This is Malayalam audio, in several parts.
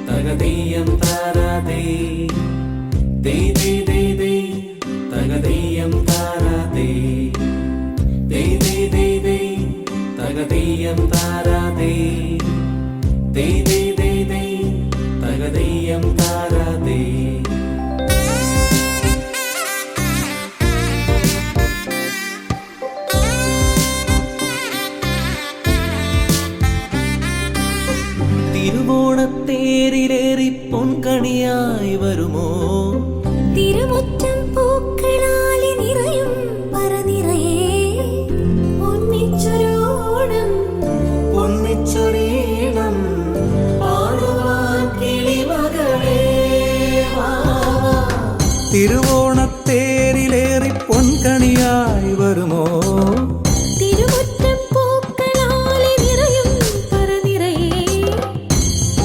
തകതീയം താരാതേ തകതീയം താരാതേ തകതീയം താരാതേ തകതീയം താരാതേ. തിരുവോണത്തേരിലേറി പൊൻകണിയായി വരുമോ? തിരുമുറ്റം പൂക്കളാലി നിറയും പറനിറയേ ഒന്നിച്ചൊരോണം ഒന്നിച്ചൊരീണം പാടുവാൻ കിളിമകളേ വാ. തിരുവോണത്തേരിലേറി പൊൻകണിയായി വരുമോ? തിരുമുറ്റം പൂക്കളാലി നിറയും പറനിറയേ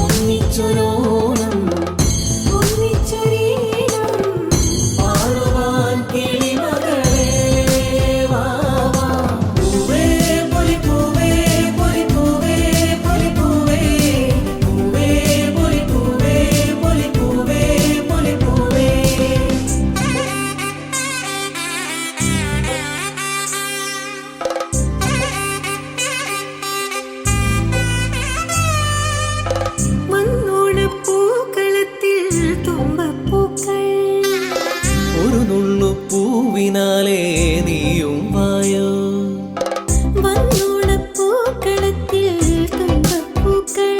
ഒന്നിച്ചൊരോണം ഒന്നിച്ചൊരീണം പാടുവാൻ കിളിമകളേ വാ. പൂവേ പൊലിപ്പൂവേ പൊലിപ്പൂവേ പൊലിപ്പൂവേ പൂവേ പൊലിപ്പൂവേ പൊലിപ്പൂവേ പൊലിപ്പൂവേ. മണ്ണോണപ്പൂക്കളത്തിൽ തുമ്പപ്പൂക്കൾ ഒരു നുള്ളു പൂവിനാലേ നീയും വായോ. മണ്ണോണപ്പൂക്കളത്തിൽ തുമ്പപ്പൂക്കൾ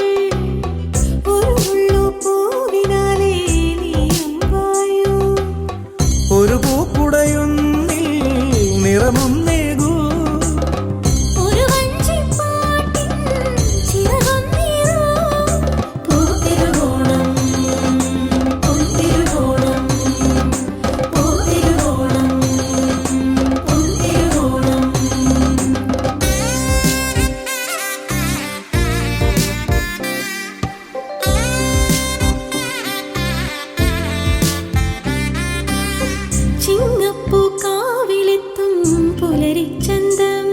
ഒരു മുള്ളു പൂവിനാലേ നീയും വായോ. ഒരു പൂക്കുടയൊന്നിൽ നിറമൊന്നേകൂ. ഒരു വഞ്ചിപ്പാട്ടിൻ ചിറകൊന്നീറോ. പൂത്തിരുവോണം പൊൻതിരുവോണം പൂത്തിരുവോണം പൊൻതിരുവോണം. ചിങ്ങപ്പൂക്കാവിലെത്തും പുലരിച്ചന്തം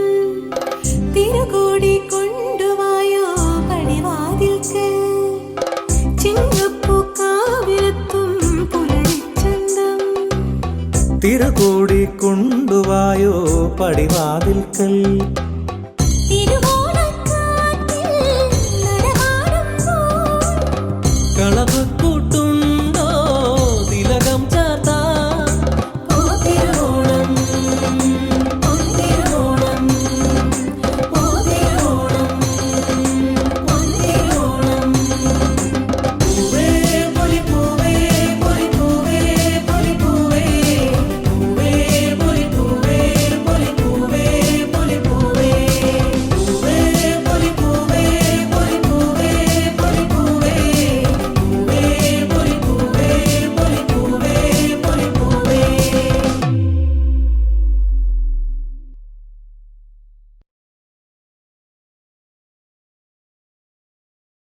തിരുകോടി കൊണ്ടുവായോ പടിവാതിൽക്കൽ. ചിങ്ങപ്പൂക്കാവിലെത്തും പുലരിച്ചന്തം തിരകൂടി കൊണ്ടുവായോ പടിവാതിൽക്കൽ.